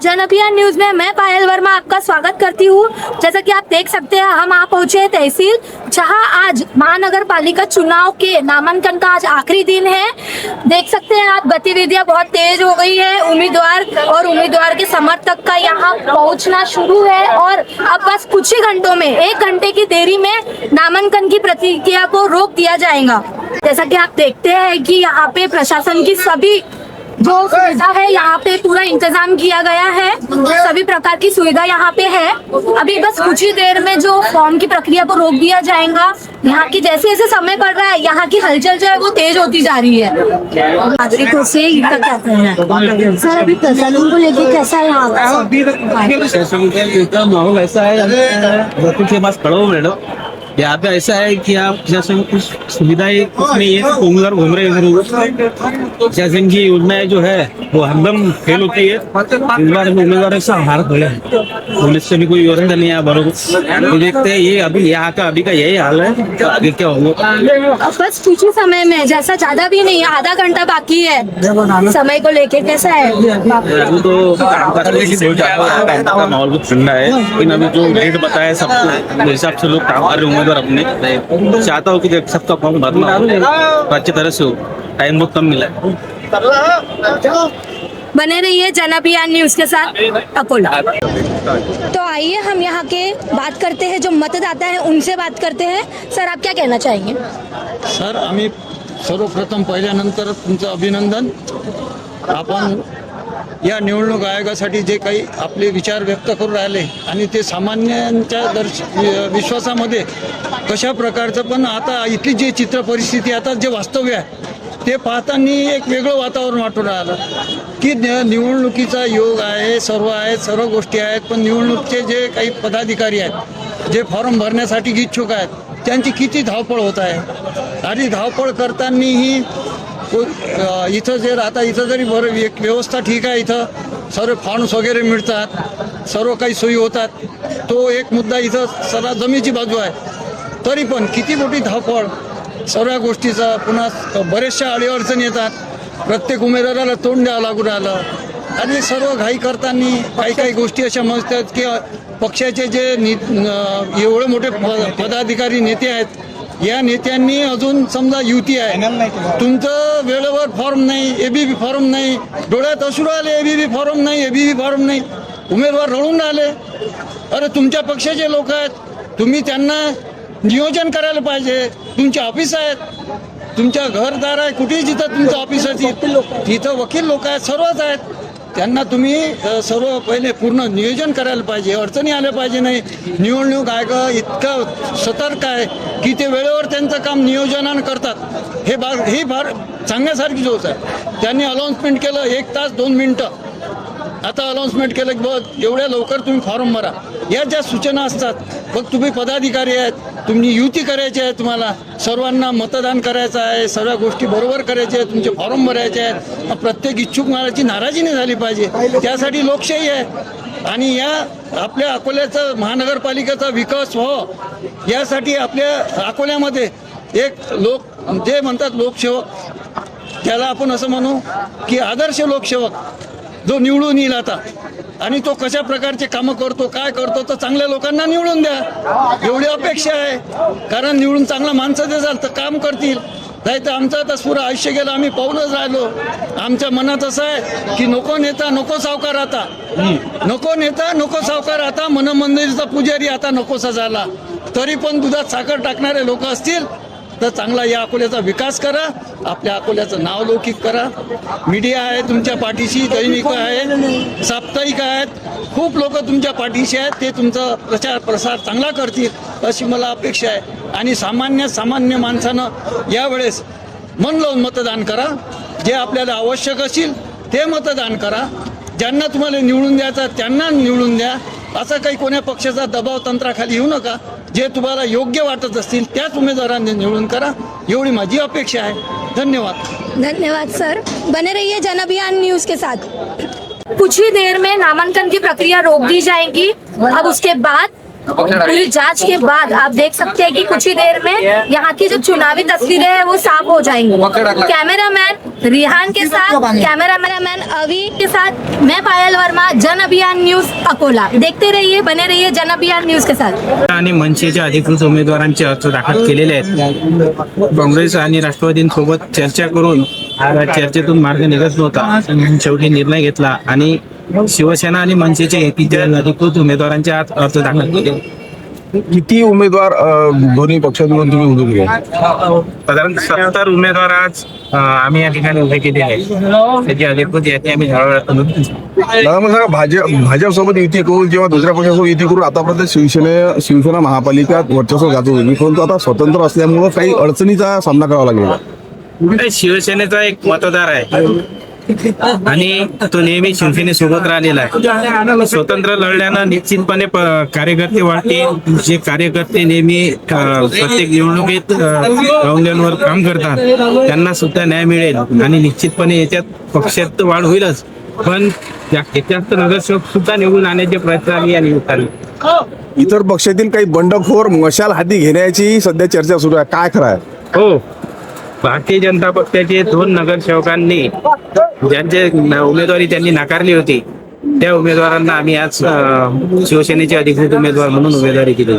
जन अभियान न्यूज में मैं पायल वर्मा आपका स्वागत करती हूँ। जैसा कि आप देख सकते हैं, हम आ पहुंचे हैं तहसील, जहां आज महानगर पालिका चुनाव के नामांकन का आज आखिरी दिन है। देख सकते हैं आप, गतिविधियां बहुत तेज हो गई है। उम्मीदवार के समर्थक का यहाँ पहुंचना शुरू है और अब बस कुछ ही घंटों में, 1 घंटे की देरी में नामांकन की प्रक्रिया को रोक दिया जाएगा। जैसा कि आप देखते हैं कि यहाँ पे प्रशासन की सभी जो सुविधा है, यहाँ पे पूरा इंतजाम किया गया है। सभी प्रकार की सुविधा यहाँ पे है। अभी बस कुछ ही देर में जो फॉर्म की प्रक्रिया को रोक दिया जाएगा। यहाँ की जैसे जैसे समय बढ़ रहा है, यहाँ की हलचल जो है वो तेज होती जा रही है। नागरिकों से इनका क्या कहना है सर? अभी प्रशासन को लेके कैसा है यहाँ का माहौल? ऐसा है के पास खड़ो हो मैडम, यहाँ पे ऐसा है कि आप प्रशासन कुछ सुविधाएं कुछ नहीं है, उम्मीदवार घूम रहे हैं। प्रशासन की योजनाएं जो है वो हरदम फेल होती है। उम्मीदवार ऐसा हार खोले, पुलिस से भी कोई व्यवस्था नहीं है बरोबर। तो देखते हैं ये अभी यहाँ का अभी का यही हाल है, तो आगे क्या होगा। बस कुछ ही समय में, जैसा ज्यादा भी नहीं, आधा घंटा बाकी है। समय को लेके कैसा है? अभी तो का माहौल बहुत ठंडा है, लेकिन अभी जो डेट बताया सबको हिसाब से लोग काम कर रहे होंगे। अपने चाहता हूँ कि सबका फॉर्म भरना हो अच्छी तरह से हो। टाइम बहुत कम मिला है। बने रहिए जन अभियान न्यूज के साथ अकोला। तो आइए हम यहाँ के बात करते हैं, जो मतदाता है उनसे बात करते हैं। सर, आप क्या कहना चाहेंगे? सर, आम्ही सर्वप्रथम पहिल्यानंतर तुमचं अभिनंदन। आपण या निवडणूक आयोगासाठी जे काही आपले विचार व्यक्त करून राहिले आणि ते सामान्यांच्या विश्वासामध्ये कशा प्रकारचं, पण आता इथली जी चित्र परिस्थिती, आता जे वास्तव्य आहे ते पाहताना एक वेगळं वातावरण वाटून राहिलं की निवडणुकीचा योग आहे, सर्व गोष्टी आहेत, पण निवडणुकीचे जे काही पदाधिकारी आहेत, जे फॉर्म भरण्यासाठी इच्छुक आहेत, त्यांची किती धावपळ होत आहे। आणि धावपळ करतानाही इथं जे आता इथं जरी बरं एक व्यवस्था ठीक आहे, इथं सर्व फॉर्म्स वगैरे मिळतात, सर्व काही सोयी होतात, तो एक मुद्दा इथं सगळा जमेची बाजू आहे। तरी पण किती मोठी धावपळ सर्व गोष्टीचा, पुन्हा बरेचशा अडीअडचणी येतात, प्रत्येक उमेदवाराला तोंड द्यावं लागून राहिलं आणि सर्व घाई करताना काही गोष्टी अशा म्हणतात की पक्षाचे जे एवढे मोठे पदाधिकारी नेते आहेत, या नेत्यांनी अजून समजा युती आहे, तुमचं वेळेवर फॉर्म नाही, एबीबी फॉर्म नाही, डोळ्यात अश्रू आले, एबीबी फॉर्म नाही, एबीबी फॉर्म नाही, उमेदवार रडून राहिले। अरे तुमच्या पक्षाचे लोक आहेत, तुम्ही त्यांना नियोजन करायला पाहिजे। तुमचे ऑफिस आहेत, तुमच्या घरदार आहे, कुठेही जिथं तुमचं ऑफिस आहे तिथं वकील लोक आहेत, सर्वच आहेत, त्यांना तुम्ही सर्व पहिले पूर्ण नियोजन करायला पाहिजे। अडचणी आल्या पाहिजे नाही। निवडणूक आयोग इतकं सतर्क आहे की ते वेळेवर त्यांचं काम नियोजनानं करतात। ही फार सांगण्यासारखी गोष्ट आहे। त्यांनी अनाउन्समेंट केलं 1 तास 2 मिनटं, आता अनाउन्समेंट केलं की बघ एवढ्या लवकर तुम्ही फॉर्म भरा। या ज्या सूचना असतात, मग तुम्ही पदाधिकारी आहेत, तुम्ही युती करायची आहे, तुम्हाला सर्वांना मतदान करायचं आहे, सर्व गोष्टी बरोबर करायच्या आहेत, तुमचे फॉर्म भरायचे आहेत, प्रत्येक इच्छुक मालाची नाराजी नाही झाली पाहिजे। त्यासाठी लोकशाही आहे आणि या आपल्या अकोल्याचा महानगरपालिकेचा विकास व्हावा यासाठी आपल्या अकोल्यामध्ये एक लोक जे म्हणतात लोकसेवक, त्याला आपण असं म्हणू की आदर्श लोकसेवक जो निवडून येईल आता, आणि तो कशा प्रकारचे कामं करतो, काय करतो, तर चांगल्या लोकांना निवडून द्या एवढी अपेक्षा आहे। कारण निवडून चांगला माणसं देसाल तर काम करतील, नाही तर आमचं आता पुरं आयुष्य गेलं, आम्ही पाहूनच राहिलो। आमच्या मनात असं आहे की नको नेता नको सावकार, आता नको नेता नको सावकार, आता मन मंदिरचा पुजारी आता नकोसा झाला। तरी पण दुधात साखर टाकणारे लोक असतील तर चांगला या अकोल्याचा विकास करा, आपल्या अकोल्याचं नाव लौकिक करा। मीडिया आहे तुमच्या पाठीशी, दैनिक आहे, साप्ताहिक आहेत, खूप लोक तुमच्या पाठीशी आहेत, ते तुमचा प्रचार प्रसार चांगला करतील अशी मला अपेक्षा आहे। आणि सामान्य माणसानं यावेळेस मन लावून मतदान करा। जे आपल्याला आवश्यक असेल ते मतदान करा। ज्यांना तुम्हाला निवडून द्यायचं त्यांना निवडून द्या, असं काही कोण्या पक्षाचा दबाव तंत्राखाली येऊ नका। जे तुम्हाला योग्य वाटत असतील त्याच उमेदवारांनी निवडून करा, एवढी माझी अपेक्षा आहे। धन्यवाद सर। बने रहिए जन अभियान न्यूज के साथ। कुछ ही देर में नामांकन की प्रक्रिया रोक दी जाएगी। अब उसके बाद पूरी जांच के बाद आप देख सकते हैं कि कुछ ही देर में यहाँ की जो चुनावी तस्वीरें हैं वो साफ हो जाएंगी। कैमरामैन रिहान के साथ, कैमरामैन अवी के साथ, मैं पायल वर्मा, जन अभियान न्यूज अकोला। देखते रहिए, बने रहिए जन अभियान न्यूज के साथ। आणि मनसेच्या अधिकृत उमेदवारांचे अर्ज दाखल केलेले आहेत। काँग्रेस आणि राष्ट्रवादींसोबत चर्चा करून चर्चेतून मार्ग निघत नव्हता, शेवटी निर्णय घेतला आणि शिवसेना आणि मनसेचे एकीच्या अधिकृत उमेदवारांचे आज अर्ज दाखल केले। किती उमेदवार दोन्ही पक्षातून तुम्ही उभे केले? साधारण 70 उमेदवार आज आम्ही या ठिकाणी उभे केले आहेत। त्याची अधिकृत यादी आम्ही दादा मला सांगा, भाजप सोबत युती करून जेव्हा दुसऱ्या पक्षासोबत युती करून आतापर्यंत शिवसेना महापालिका वर्चस्व गाजवत होती, परंतु आता स्वतंत्र असल्यामुळे काही अडचणीचा सामना करावा लागेल। शिवसेनेचा एक मतदार आहे आणि तो नेहमी शिवसेनेसोबत राहिलेला आहे। स्वतंत्र लढल्यानं निश्चितपणे कार्यकर्ते वाढतील। जे कार्यकर्ते नेहमी प्रत्येक निवडणुकीत ग्राउंड लेवलवर काम करतात त्यांना सुद्धा न्याय मिळेल आणि निश्चितपणे याच्यात पक्षात वाढ होईलच, पण याच्यात नगरसेवक सुद्धा निवडून आणण्याचे प्रयत्न आम्ही या निमित्ताने। इतर पक्षातील काही बंडखोर मशाल हाती घेण्याची सध्या चर्चा सुरू आहे, काय खरं आहे? हो, भारतीय जनता पक्षाचे 2 नगरसेवकांनी ज्यांचे उमेदवारी त्यांनी नाकारली होती त्या उमेदवारांना आम्ही आज शिवसेनेचे अधिकृत उमेदवार म्हणून उमेदवारी दिली।